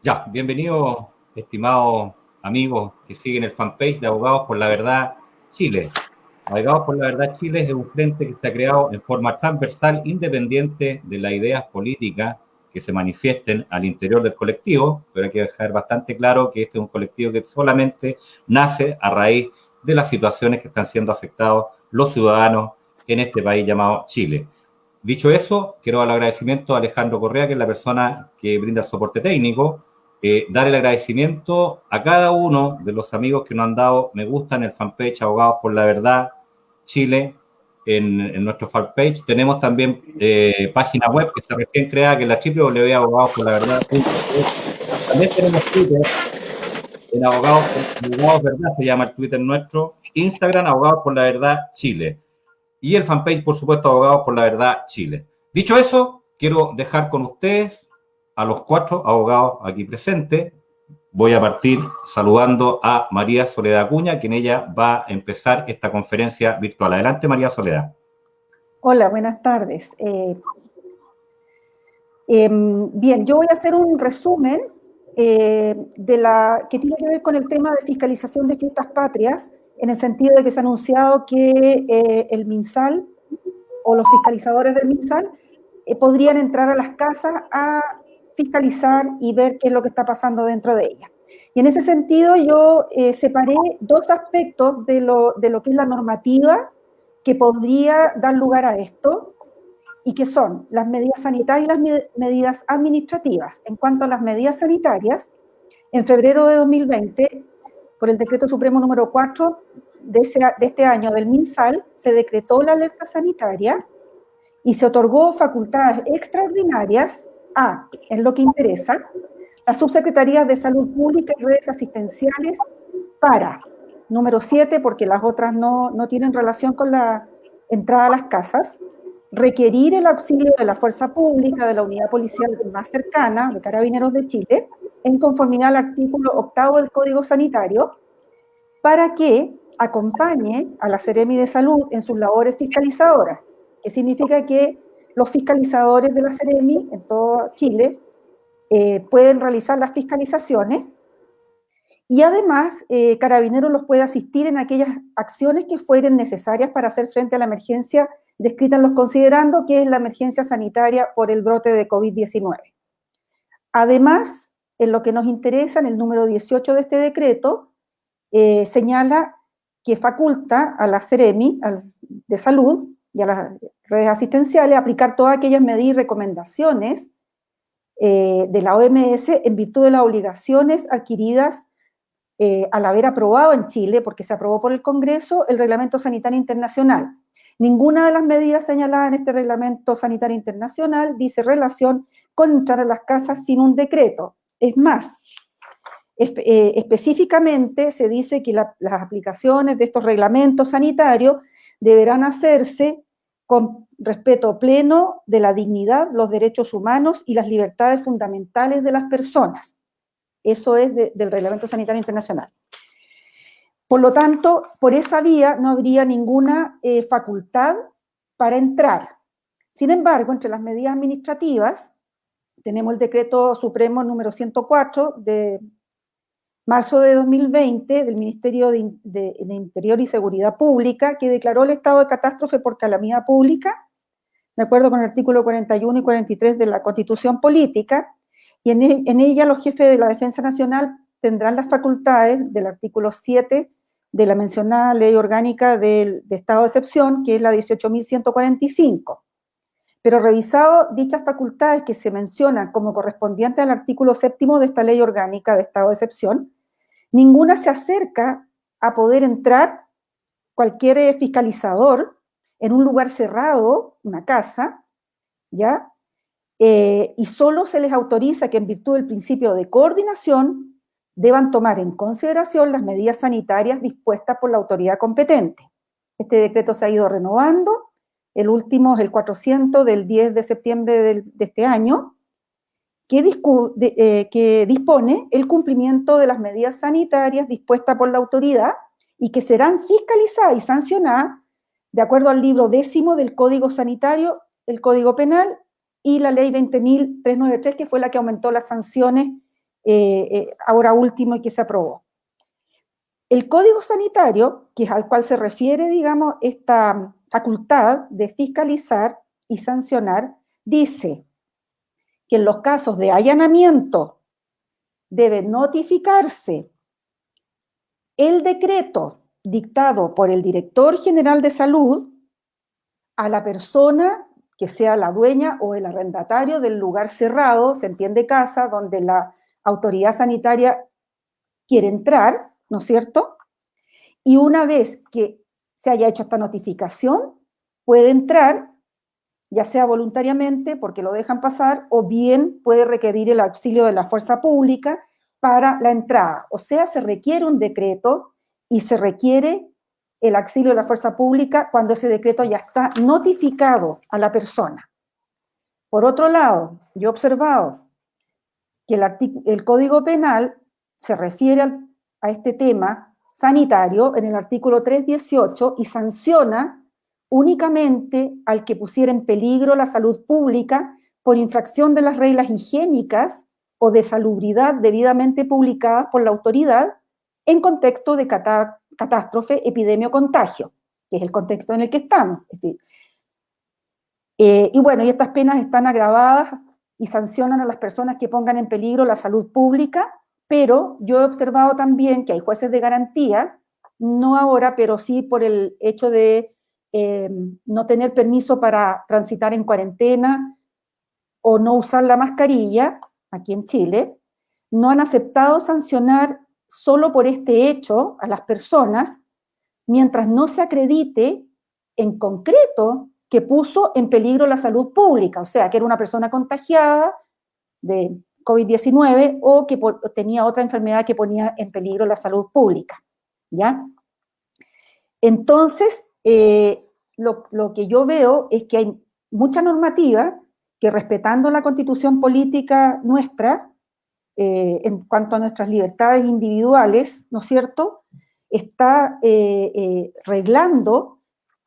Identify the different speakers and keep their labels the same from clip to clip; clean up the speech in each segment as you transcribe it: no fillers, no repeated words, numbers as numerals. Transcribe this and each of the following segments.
Speaker 1: Ya, bienvenido, estimados amigos que siguen el fanpage de Abogados por la Verdad Chile. Abogados por la Verdad Chile es un frente que se ha creado en forma transversal, independiente de las ideas políticas que se manifiesten al interior del colectivo, pero hay que dejar bastante claro que este es un colectivo que solamente nace a raíz de las situaciones que están siendo afectados los ciudadanos en este país llamado Chile. Dicho eso, quiero dar el agradecimiento a Alejandro Correa, que es la persona que brinda el soporte técnico, dar el agradecimiento a cada uno de los amigos que nos han dado me gusta en el fanpage Abogados por la Verdad Chile, en nuestro fanpage. Tenemos también página web que está recién creada, que es la www.abogadosporlaverdad.cl. También tenemos Twitter, en Abogados Verdad se llama el Twitter nuestro, Instagram Abogados por la Verdad Chile y el fanpage, por supuesto, Abogados por la Verdad Chile. Dicho eso, quiero dejar con ustedes a los 4 abogados aquí presentes. Voy a partir saludando a María Soledad Acuña, quien ella va a empezar esta conferencia virtual. Adelante, María Soledad.
Speaker 2: Hola, buenas tardes. Bien, yo voy a hacer un resumen que tiene que ver con el tema de fiscalización de fiestas patrias, en el sentido de que se ha anunciado que el MinSal o los fiscalizadores del MinSal podrían entrar a las casas a fiscalizar y ver qué es lo que está pasando dentro de ellas. Y en ese sentido yo separé dos aspectos de lo que es la normativa que podría dar lugar a esto, y que son las medidas sanitarias y las medidas administrativas. En cuanto a las medidas sanitarias, en febrero de 2020, por el decreto supremo número 4 de este año del MinSal, se decretó la alerta sanitaria y se otorgó facultades extraordinarias a, en lo que interesa, las subsecretarías de Salud Pública y redes asistenciales para, número 7, porque las otras no tienen relación con la entrada a las casas, requerir el auxilio de la fuerza pública, de la unidad policial más cercana, de Carabineros de Chile, en conformidad al artículo 8 del Código Sanitario, para que acompañe a la Seremi de Salud en sus labores fiscalizadoras, que significa que los fiscalizadores de la Seremi en todo Chile pueden realizar las fiscalizaciones y además Carabineros los puede asistir en aquellas acciones que fueren necesarias para hacer frente a la emergencia descrita en los considerando, que es la emergencia sanitaria por el brote de COVID-19. Además, en lo que nos interesa, en el número 18 de este decreto, señala que faculta a la Seremi de Salud y a las redes asistenciales aplicar todas aquellas medidas y recomendaciones de la OMS en virtud de las obligaciones adquiridas al haber aprobado en Chile, porque se aprobó por el Congreso, el Reglamento Sanitario Internacional. Ninguna de las medidas señaladas en este Reglamento Sanitario Internacional dice relación con entrar a las casas sin un decreto. Es más, específicamente se dice que las aplicaciones de estos reglamentos sanitarios deberán hacerse con respeto pleno de la dignidad, los derechos humanos y las libertades fundamentales de las personas. Eso es del Reglamento Sanitario Internacional. Por lo tanto, por esa vía no habría ninguna facultad para entrar. Sin embargo, entre las medidas administrativas, tenemos el Decreto Supremo número 104 de marzo de 2020 del Ministerio de Interior y Seguridad Pública, que declaró el estado de catástrofe por calamidad pública, de acuerdo con el artículo 41 y 43 de la Constitución Política, y en ella los jefes de la Defensa Nacional tendrán las facultades del artículo 7 de la mencionada Ley Orgánica de Estado de Excepción, que es la 18.145. Pero revisado dichas facultades que se mencionan como correspondientes al artículo 7 de esta Ley Orgánica de Estado de Excepción, ninguna se acerca a poder entrar cualquier fiscalizador en un lugar cerrado, una casa, ¿ya? Y solo se les autoriza que en virtud del principio de coordinación deban tomar en consideración las medidas sanitarias dispuestas por la autoridad competente. Este decreto se ha ido renovando, el último es el 400 del 10 de septiembre de este año, que dispone el cumplimiento de las medidas sanitarias dispuestas por la autoridad y que serán fiscalizadas y sancionadas de acuerdo al libro 10 del Código Sanitario, el Código Penal y la Ley 20.393, que fue la que aumentó las sanciones ahora último y que se aprobó. El Código Sanitario, que es al cual se refiere, digamos, esta facultad de fiscalizar y sancionar, dice que en los casos de allanamiento debe notificarse el decreto dictado por el Director General de Salud a la persona que sea la dueña o el arrendatario del lugar cerrado, se entiende casa, donde la autoridad sanitaria quiere entrar, ¿no es cierto? Y una vez que se haya hecho esta notificación, puede entrar, ya sea voluntariamente, porque lo dejan pasar, o bien puede requerir el auxilio de la fuerza pública para la entrada. O sea, se requiere un decreto y se requiere el auxilio de la fuerza pública cuando ese decreto ya está notificado a la persona. Por otro lado, yo he observado que el Código Penal se refiere a este tema sanitario en el artículo 318 y sanciona únicamente al que pusiera en peligro la salud pública por infracción de las reglas higiénicas o de salubridad debidamente publicadas por la autoridad en contexto de catástrofe, epidemia o contagio, que es el contexto en el que estamos. Es decir, y bueno, y estas penas están agravadas y sancionan a las personas que pongan en peligro la salud pública, pero yo he observado también que hay jueces de garantía, no ahora, pero sí por el hecho de no tener permiso para transitar en cuarentena o no usar la mascarilla, aquí en Chile, no han aceptado sancionar solo por este hecho a las personas, mientras no se acredite en concreto que puso en peligro la salud pública, o sea, que era una persona contagiada de COVID-19 o que tenía otra enfermedad que ponía en peligro la salud pública, ¿ya? Entonces, lo que yo veo es que hay mucha normativa que, respetando la constitución política nuestra, en cuanto a nuestras libertades individuales, ¿no es cierto?, está reglando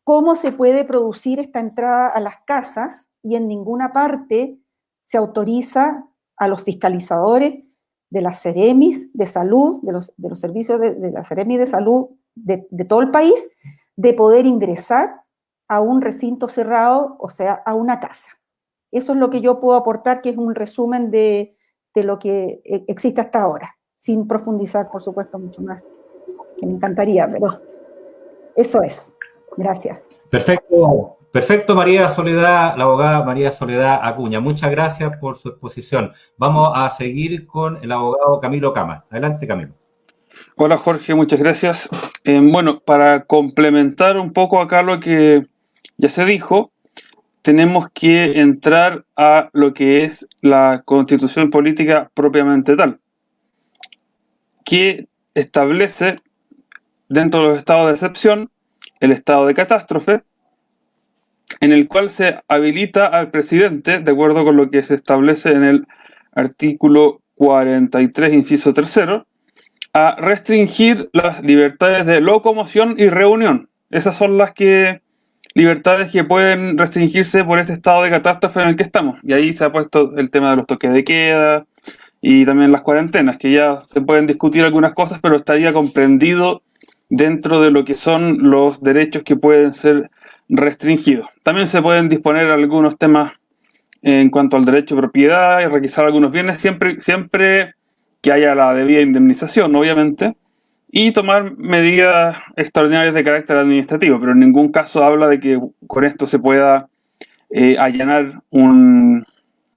Speaker 2: cómo se puede producir esta entrada a las casas y en ninguna parte se autoriza a los fiscalizadores de las Ceremis de salud, de los servicios de la Ceremis de salud de todo el país, de poder ingresar a un recinto cerrado, o sea, a una casa. Eso es lo que yo puedo aportar, que es un resumen de lo que existe hasta ahora, sin profundizar, por supuesto, mucho más, que me encantaría, pero eso es. Gracias.
Speaker 1: Perfecto, perfecto, María Soledad, la abogada María Soledad Acuña. Muchas gracias por su exposición. Vamos a seguir con el abogado Camilo Cama. Adelante, Camilo.
Speaker 3: Hola, Jorge, muchas gracias. Bueno, para complementar un poco acá lo que ya se dijo, tenemos que entrar a lo que es la Constitución política propiamente tal, que establece dentro de los estados de excepción el estado de catástrofe, en el cual se habilita al presidente, de acuerdo con lo que se establece en el artículo 43, inciso 3, a restringir las libertades de locomoción y reunión. Esas son las libertades que pueden restringirse por este estado de catástrofe en el que estamos. Y ahí se ha puesto el tema de los toques de queda y también las cuarentenas, que ya se pueden discutir algunas cosas, pero estaría comprendido dentro de lo que son los derechos que pueden ser restringidos. También se pueden disponer algunos temas en cuanto al derecho de propiedad y requisar algunos bienes, siempre que haya la debida indemnización, obviamente, y tomar medidas extraordinarias de carácter administrativo, pero en ningún caso habla de que con esto se pueda allanar un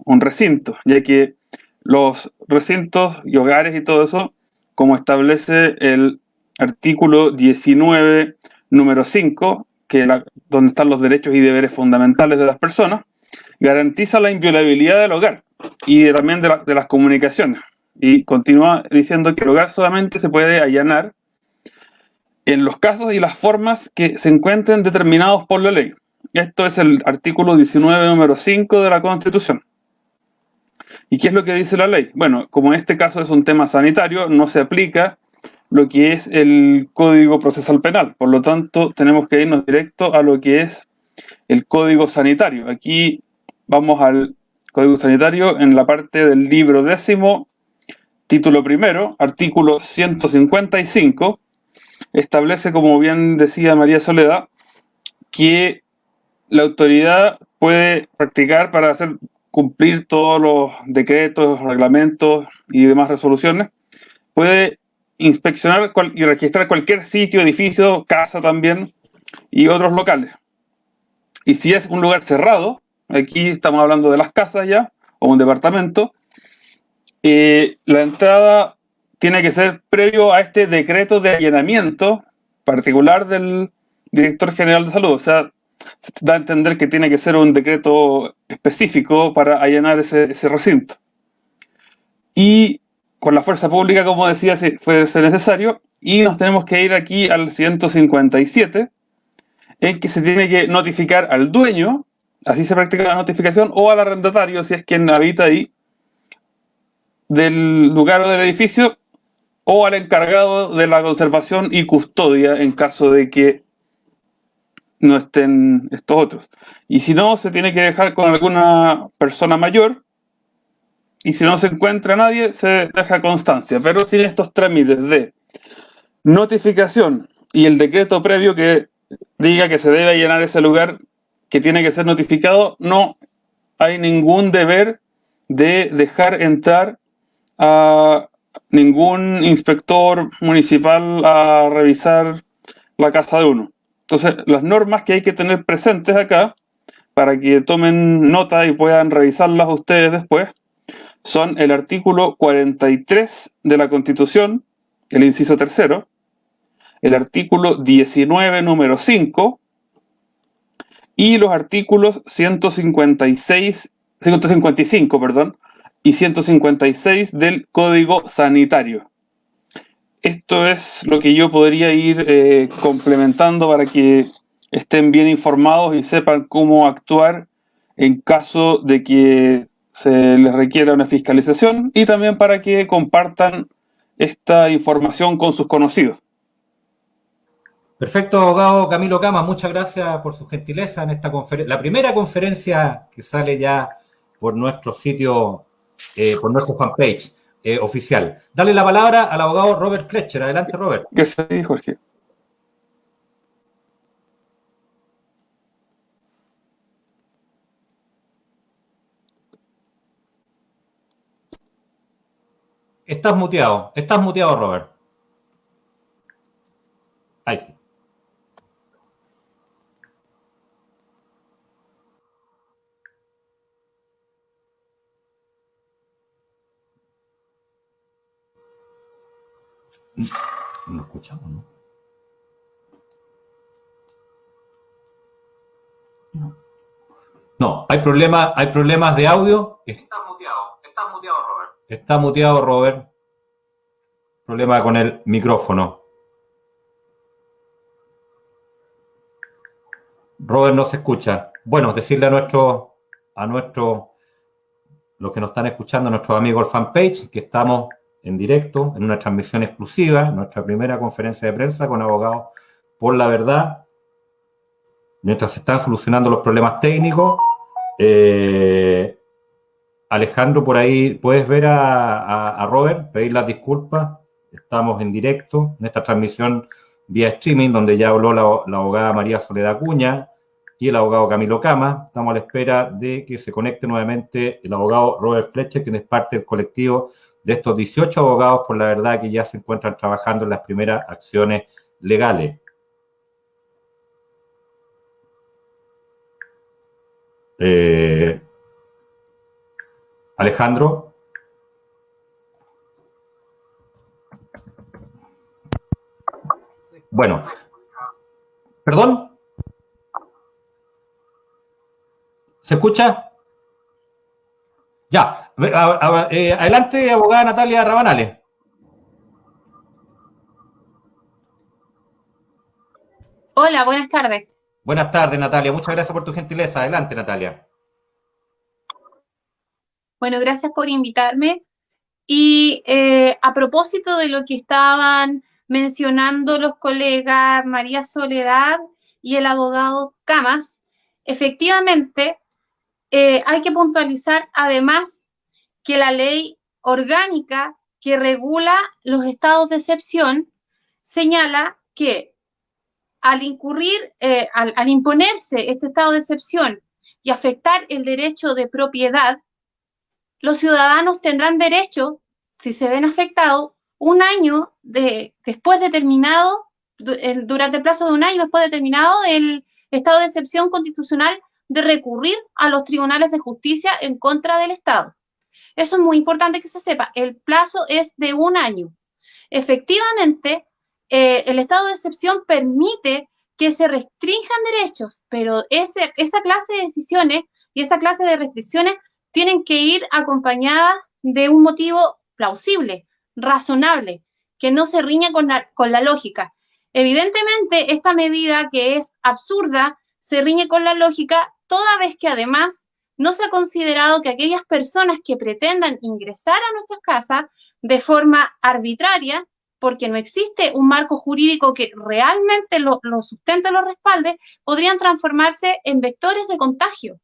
Speaker 3: recinto, ya que los recintos y hogares y todo eso, como establece el artículo 19, número 5, donde están los derechos y deberes fundamentales de las personas, garantiza la inviolabilidad del hogar y también de las comunicaciones. Y continúa diciendo que el hogar solamente se puede allanar en los casos y las formas que se encuentren determinados por la ley. Esto es el artículo 19, número 5 de la Constitución. ¿Y qué es lo que dice la ley? Bueno, como en este caso es un tema sanitario, no se aplica lo que es el Código Procesal Penal. Por lo tanto, tenemos que irnos directo a lo que es el Código Sanitario. Aquí vamos al Código Sanitario en la parte del libro 10, título primero, artículo 155, establece, como bien decía María Soledad, que la autoridad puede practicar para hacer cumplir todos los decretos, reglamentos y demás resoluciones, puede inspeccionar y registrar cualquier sitio, edificio, casa también y otros locales. Y si es un lugar cerrado, aquí estamos hablando de las casas ya, o un departamento, la entrada tiene que ser previo a este decreto de allanamiento particular del director general de salud. O sea, se da a entender que tiene que ser un decreto específico para allanar ese recinto. Y con la fuerza pública, como decía, si fuese necesario, y nos tenemos que ir aquí al 157, en que se tiene que notificar al dueño, así se practica la notificación, o al arrendatario, si es quien habita ahí, del lugar o del edificio, o al encargado de la conservación y custodia en caso de que no estén estos otros. Y si no, se tiene que dejar con alguna persona mayor, y si no se encuentra nadie, se deja constancia, pero sin estos trámites de notificación y el decreto previo que diga que se debe allanar ese lugar que tiene que ser notificado, no hay ningún deber de dejar entrar a ningún inspector municipal a revisar la casa de uno. Entonces, las normas que hay que tener presentes acá, para que tomen nota y puedan revisarlas ustedes después, son el artículo 43 de la Constitución, el inciso tercero, el artículo 19, número 5, y los artículos 155, perdón, y 156 del Código Sanitario. Esto es lo que yo podría ir complementando para que estén bien informados y sepan cómo actuar en caso de que se les requiera una fiscalización, y también para que compartan esta información con sus conocidos.
Speaker 1: Perfecto, abogado Camilo Cama, muchas gracias por su gentileza en esta conferencia, la primera conferencia que sale ya por nuestro sitio, por nuestro fanpage oficial. Dale la palabra al abogado Robert Fletcher. Adelante, Robert.
Speaker 3: ¿Qué se dijo, Jorge?
Speaker 1: Estás muteado, Robert. Ahí sí. No escuchamos, ¿no? No, hay problemas de audio. Estás muteado, Robert. Está muteado, Robert. Problema con el micrófono. Robert no se escucha. Bueno, decirle a los que nos están escuchando, a nuestros amigos del fanpage, que estamos en directo, en una transmisión exclusiva, nuestra primera conferencia de prensa con abogados por la verdad, mientras se están solucionando los problemas técnicos. Alejandro, por ahí, ¿puedes ver a Robert? Pedir las disculpas. Estamos en directo en esta transmisión vía streaming, donde ya habló la abogada María Soledad Acuña y el abogado Camilo Cama. Estamos a la espera de que se conecte nuevamente el abogado Robert Fletcher, quien es parte del colectivo de estos 18 abogados por la verdad que ya se encuentran trabajando en las primeras acciones legales. Alejandro. Bueno. ¿Perdón? ¿Se escucha? Ya. Adelante, abogada Natalia Rabanales.
Speaker 4: Hola, buenas tardes.
Speaker 1: Buenas tardes, Natalia. Muchas gracias por tu gentileza. Adelante, Natalia.
Speaker 4: Bueno, gracias por invitarme. Y a propósito de lo que estaban mencionando los colegas María Soledad y el abogado Camas, efectivamente hay que puntualizar además que la ley orgánica que regula los estados de excepción señala que al imponerse este estado de excepción y afectar el derecho de propiedad, los ciudadanos tendrán derecho, si se ven afectados, un año después determinado, durante el plazo de un año después determinado el estado de excepción constitucional, de recurrir a los tribunales de justicia en contra del Estado. Eso es muy importante que se sepa. El plazo es de un año. Efectivamente, el estado de excepción permite que se restrinjan derechos, pero esa clase de decisiones y esa clase de restricciones tienen que ir acompañadas de un motivo plausible, razonable, que no se riña con la lógica. Evidentemente, esta medida, que es absurda, se riñe con la lógica, toda vez que además no se ha considerado que aquellas personas que pretendan ingresar a nuestras casas de forma arbitraria, porque no existe un marco jurídico que realmente lo sustente o lo respalde, podrían transformarse en vectores de contagio.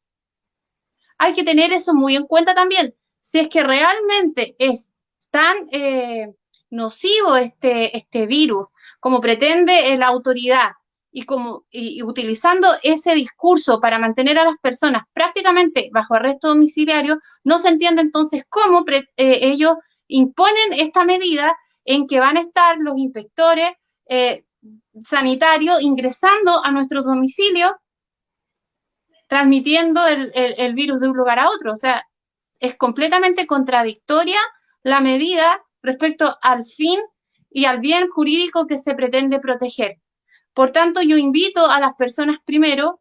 Speaker 4: Hay que tener eso muy en cuenta también. Si es que realmente es tan nocivo este virus como pretende la autoridad, y utilizando ese discurso para mantener a las personas prácticamente bajo arresto domiciliario, no se entiende entonces cómo ellos imponen esta medida en que van a estar los inspectores sanitarios ingresando a nuestros domicilios, transmitiendo el virus de un lugar a otro. O sea, es completamente contradictoria la medida respecto al fin y al bien jurídico que se pretende proteger. Por tanto, yo invito a las personas primero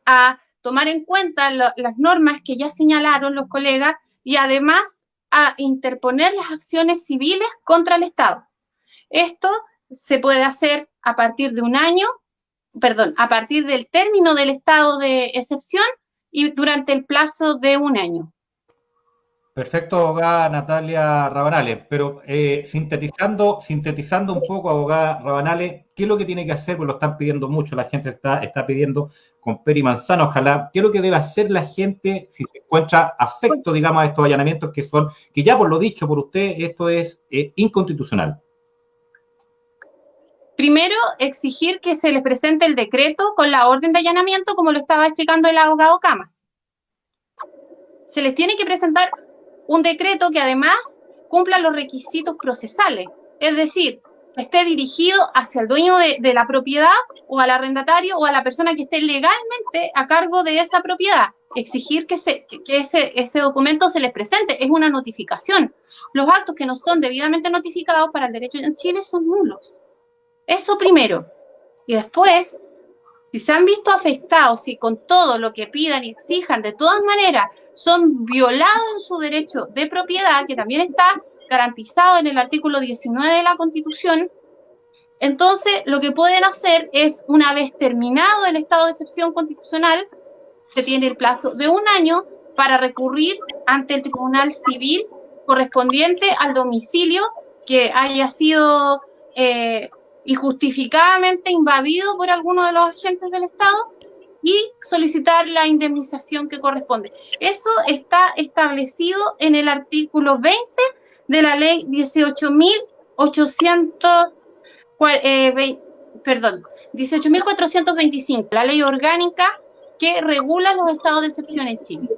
Speaker 4: a tomar en cuenta las normas que ya señalaron los colegas y además a interponer las acciones civiles contra el Estado. Esto se puede hacer a partir de a partir del término del estado de excepción y durante el plazo de un año.
Speaker 1: Perfecto, abogada Natalia Rabanales, pero sintetizando un poco, abogada Rabanales, ¿qué es lo que tiene que hacer? Porque lo están pidiendo mucho, la gente está pidiendo con pera y manzana, ojalá. ¿Qué es lo que debe hacer la gente si se encuentra afecto, digamos, a estos allanamientos que ya por lo dicho por usted, esto es inconstitucional?
Speaker 4: Primero, exigir que se les presente el decreto con la orden de allanamiento, como lo estaba explicando el abogado Camas. Se les tiene que presentar un decreto que además cumpla los requisitos procesales, es decir, que esté dirigido hacia el dueño de la propiedad o al arrendatario o a la persona que esté legalmente a cargo de esa propiedad. Exigir que ese documento se les presente, es una notificación. Los actos que no son debidamente notificados para el derecho en Chile son nulos. Eso primero. Y después, si se han visto afectados, si con todo lo que pidan y exijan de todas maneras son violados en su derecho de propiedad, que también está garantizado en el artículo 19 de la Constitución, entonces lo que pueden hacer es, una vez terminado el estado de excepción constitucional, se tiene el plazo de un año para recurrir ante el Tribunal Civil correspondiente al domicilio que haya sido injustificadamente invadido por alguno de los agentes del Estado y solicitar la indemnización que corresponde.18.820 en el artículo 20 de la ley 18.425, la ley orgánica que regula los estados de excepción en Chile.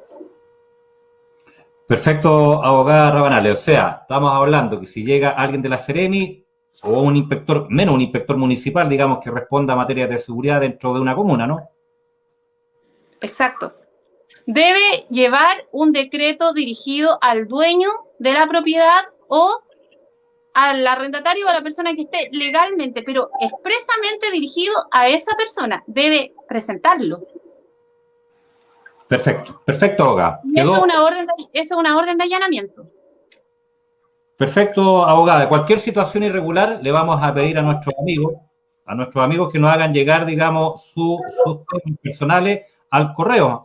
Speaker 1: Perfecto, abogada Rabanales. O sea, estamos hablando que si llega alguien de la Seremi o un inspector, menos un inspector municipal, digamos, que responda a materias de seguridad dentro de una comuna, ¿no?
Speaker 4: Exacto. Debe llevar un decreto dirigido al dueño de la propiedad o al arrendatario o a la persona que esté legalmente, pero expresamente dirigido a esa persona. Debe presentarlo.
Speaker 1: Perfecto, perfecto, abogada.
Speaker 4: Eso es una orden de allanamiento.
Speaker 1: Perfecto, abogada. Cualquier situación irregular le vamos a pedir a nuestros amigos que nos hagan llegar, digamos, sus temas personales al correo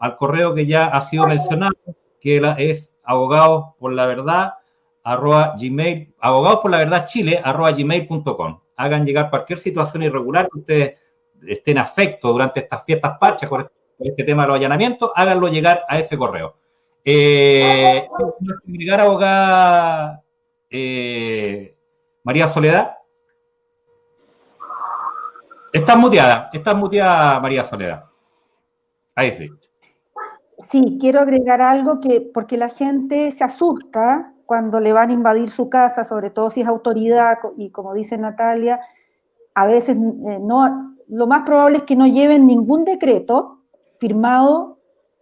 Speaker 1: que ya ha sido mencionado, que es abogadosporlaverdad@gmail.com. Hagan llegar cualquier situación irregular que ustedes estén afectos durante estas fiestas patrias con este tema de los allanamientos, háganlo llegar a ese correo. Abogada María Soledad. Estás muteada, María Soledad. Ahí sí.
Speaker 2: Sí, quiero agregar algo porque la gente se asusta cuando le van a invadir su casa, sobre todo si es autoridad, y como dice Natalia, a veces lo más probable es que no lleven ningún decreto firmado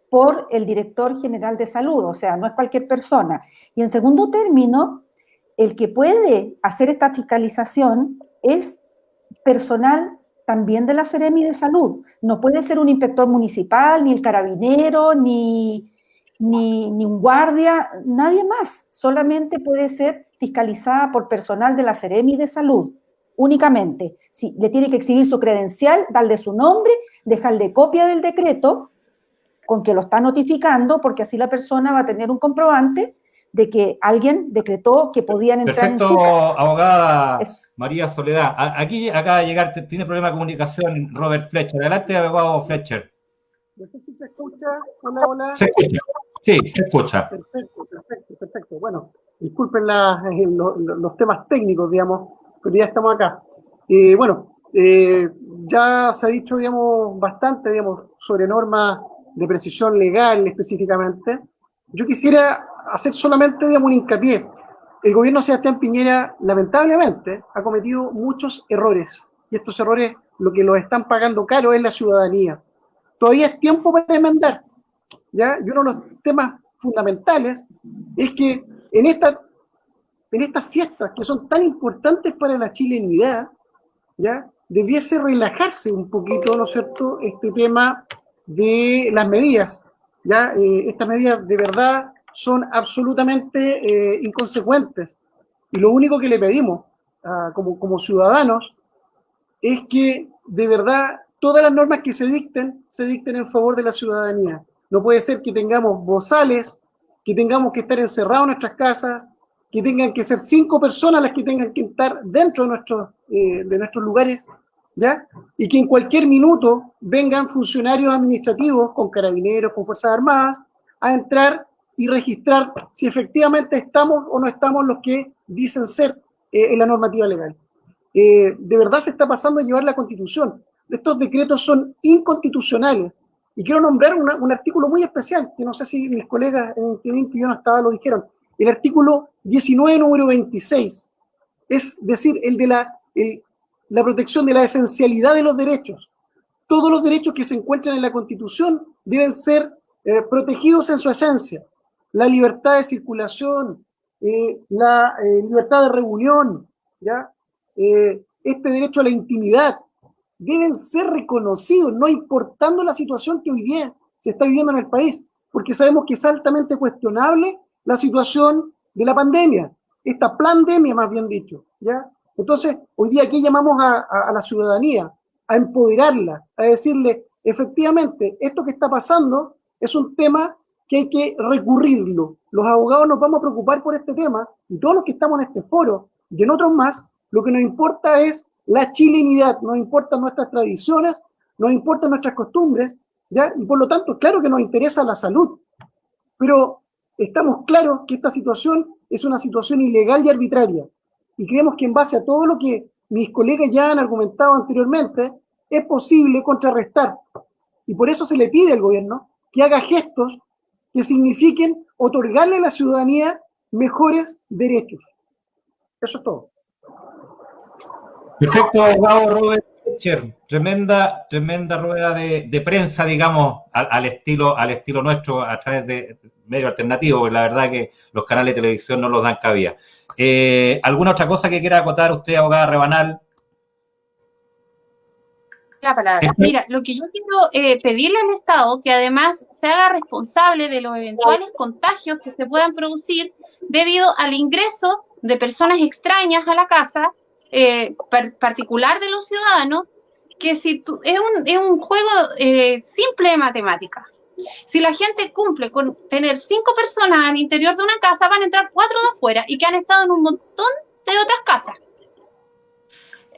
Speaker 2: por el director general de salud, o sea, no es cualquier persona. Y en segundo término, el que puede hacer esta fiscalización es personal también de la Seremi de Salud. No puede ser un inspector municipal, ni el carabinero, ni un guardia, nadie más. Solamente puede ser fiscalizada por personal de la Seremi de Salud, únicamente. Sí, le tiene que exhibir su credencial, darle su nombre, dejarle copia del decreto con que lo está notificando, porque así la persona va a tener un comprobante de que alguien decretó que podían entrar en su casa.
Speaker 1: Perfecto, abogada María Soledad. Aquí acaba de llegar, tiene problema de comunicación Robert Fletcher. Adelante, abogado Fletcher.
Speaker 5: No sé si se escucha. Hola, hola.
Speaker 1: Se escucha. Sí, se escucha.
Speaker 5: Perfecto. Bueno, disculpen los temas técnicos, digamos, pero ya estamos acá. Ya se ha dicho, digamos, bastante, digamos, sobre normas de precisión legal específicamente. Yo quisiera hacer solamente, digamos, un hincapié. El gobierno de Sebastián Piñera, lamentablemente, ha cometido muchos errores, y estos errores lo que los están pagando caro es la ciudadanía. Todavía es tiempo para enmendar, ¿ya? Y uno de los temas fundamentales es que en estas fiestas que son tan importantes para la chilenidad, ¿ya? Debiese relajarse un poquito, ¿no es cierto?, este tema de las medidas, ¿ya? Estas medidas de verdad son absolutamente inconsecuentes, y lo único que le pedimos como ciudadanos es que de verdad todas las normas que se dicten en favor de la ciudadanía. No puede ser que tengamos bozales, que tengamos que estar encerrados en nuestras casas, que tengan que ser 5 personas las que tengan que estar dentro de nuestros lugares, ¿ya? Y que en cualquier minuto vengan funcionarios administrativos con carabineros, con Fuerzas Armadas, a entrar y registrar si efectivamente estamos o no estamos los que dicen ser en la normativa legal. De verdad se está pasando a llevar la Constitución. Estos decretos son inconstitucionales. Y quiero nombrar un artículo muy especial, que no sé si mis colegas en que yo no estaba lo dijeron. El artículo 19, número 26. Es decir, el de la protección de la esencialidad de los derechos. Todos los derechos que se encuentran en la Constitución deben ser protegidos en su esencia. La libertad de circulación, la libertad de reunión, ¿ya? Este derecho a la intimidad, deben ser reconocidos, no importando la situación que hoy día se está viviendo en el país, porque sabemos que es altamente cuestionable la situación de la pandemia, esta pandemia más bien dicho, ¿ya? Entonces, hoy día aquí llamamos a la ciudadanía, a empoderarla, a decirle, efectivamente, esto que está pasando es un tema que hay que recurrirlo. Los abogados nos vamos a preocupar por este tema, y todos los que estamos en este foro, y en otros más, lo que nos importa es la chilenidad, nos importan nuestras tradiciones, nos importan nuestras costumbres, ¿ya? Y por lo tanto, claro que nos interesa la salud, pero estamos claros que esta situación es una situación ilegal y arbitraria, y creemos que en base a todo lo que mis colegas ya han argumentado anteriormente, es posible contrarrestar, y por eso se le pide al gobierno que haga gestos que signifiquen otorgarle a la ciudadanía mejores derechos. Eso es todo.
Speaker 1: Perfecto, abogado Robert Fletcher. Tremenda rueda de prensa, digamos, al estilo nuestro, a través de medios alternativos, porque la verdad que los canales de televisión no los dan cabida. ¿Alguna otra cosa que quiera acotar usted, abogada Rebanal?
Speaker 4: La palabra. Mira, lo que yo quiero pedirle al Estado que además se haga responsable de los eventuales contagios que se puedan producir debido al ingreso de personas extrañas a la casa particular de los ciudadanos, que es un juego simple de matemática. Si la gente cumple con tener 5 personas al interior de una casa, van a entrar 4 de afuera y que han estado en un montón de otras casas.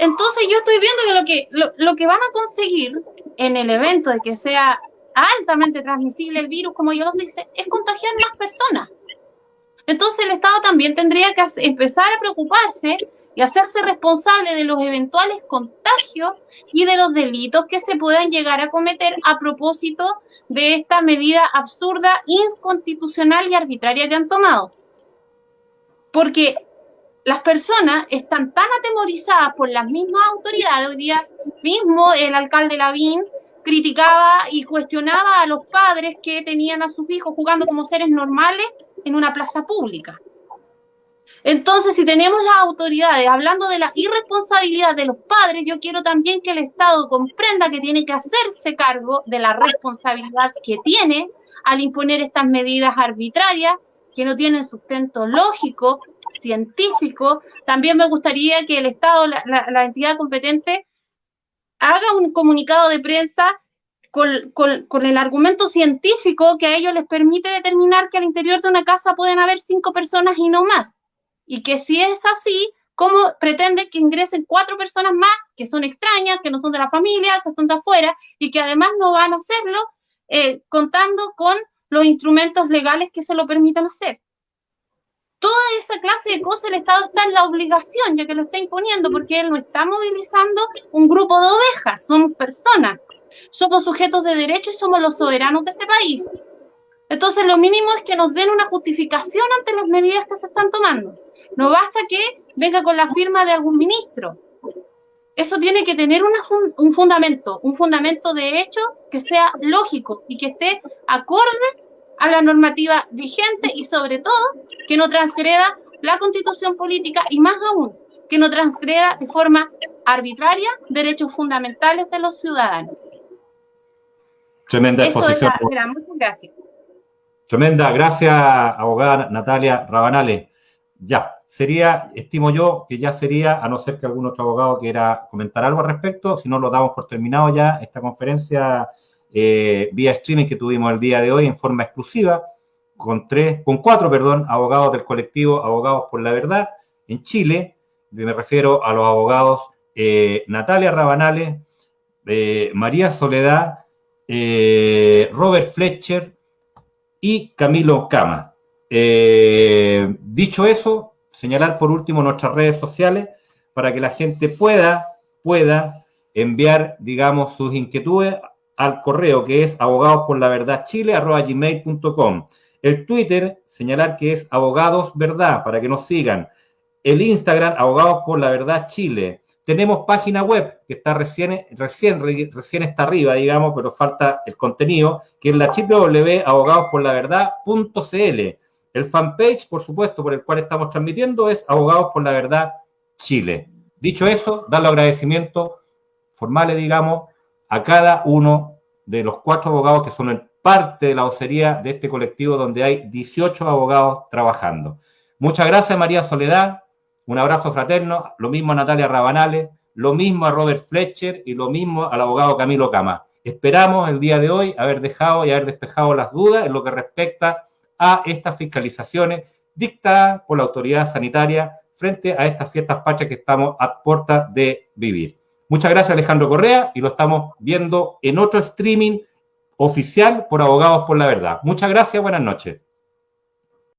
Speaker 4: Entonces yo estoy viendo que lo que van a conseguir en el evento de que sea altamente transmisible el virus, como ellos dicen, es contagiar más personas. Entonces el Estado también tendría que empezar a preocuparse y hacerse responsable de los eventuales contagios y de los delitos que se puedan llegar a cometer a propósito de esta medida absurda, inconstitucional y arbitraria que han tomado. Porque las personas están tan atemorizadas por las mismas autoridades. Hoy día mismo el alcalde Lavín criticaba y cuestionaba a los padres que tenían a sus hijos jugando como seres normales en una plaza pública. Entonces, si tenemos las autoridades hablando de la irresponsabilidad de los padres, yo quiero también que el Estado comprenda que tiene que hacerse cargo de la responsabilidad que tiene al imponer estas medidas arbitrarias que no tienen sustento lógico, científico. También me gustaría que el Estado, la entidad competente, haga un comunicado de prensa con el argumento científico que a ellos les permite determinar que al interior de una casa pueden haber 5 personas y no más. Y que si es así, ¿cómo pretende que ingresen 4 personas más que son extrañas, que no son de la familia, que son de afuera y que además no van a hacerlo contando con los instrumentos legales que se lo permitan hacer? Toda esa clase de cosas el Estado está en la obligación, ya que lo está imponiendo, porque él no está movilizando un grupo de ovejas, somos personas, somos sujetos de derecho y somos los soberanos de este país. Entonces lo mínimo es que nos den una justificación ante las medidas que se están tomando. No basta que venga con la firma de algún ministro. Eso tiene que tener un fundamento de hecho que sea lógico y que esté acorde a la normativa vigente y sobre todo que no transgreda la Constitución política y más aún, que no transgreda de forma arbitraria derechos fundamentales de los ciudadanos.
Speaker 1: Tremenda
Speaker 4: Eso
Speaker 1: exposición.
Speaker 4: era. Muchas gracias.
Speaker 1: Tremenda, gracias, abogada Natalia Rabanales. Ya, sería, estimo yo, que ya sería, a no ser que algún otro abogado quiera comentar algo al respecto, si no lo damos por terminado ya esta conferencia vía streaming que tuvimos el día de hoy en forma exclusiva, con 4 abogados del colectivo Abogados por la Verdad en Chile. Me refiero a los abogados Natalia Rabanales, María Soledad, Robert Fletcher y Camilo Cama. Dicho eso, señalar por último nuestras redes sociales para que la gente pueda enviar, digamos, sus inquietudes al correo que es abogadosporlaverdadchile@gmail.com. El Twitter, señalar que es Abogados Verdad, para que nos sigan. El Instagram, Abogados por la Verdad Chile. Tenemos página web que está recién está arriba, digamos, pero falta el contenido, que es la www.abogadosporlaverdad.cl. El fanpage, por supuesto, por el cual estamos transmitiendo es Abogados por la Verdad Chile. Dicho eso, dar los agradecimientos formales, digamos, a cada uno de los 4 abogados que son parte de la vocería de este colectivo donde hay 18 abogados trabajando. Muchas gracias, María Soledad. Un abrazo fraterno, lo mismo a Natalia Rabanales, lo mismo a Robert Fletcher y lo mismo al abogado Camilo Cama. Esperamos el día de hoy haber dejado y haber despejado las dudas en lo que respecta a estas fiscalizaciones dictadas por la autoridad sanitaria frente a estas fiestas patrias que estamos a puerta de vivir. Muchas gracias, Alejandro Correa, y lo estamos viendo en otro streaming oficial por Abogados por la Verdad. Muchas gracias, buenas noches.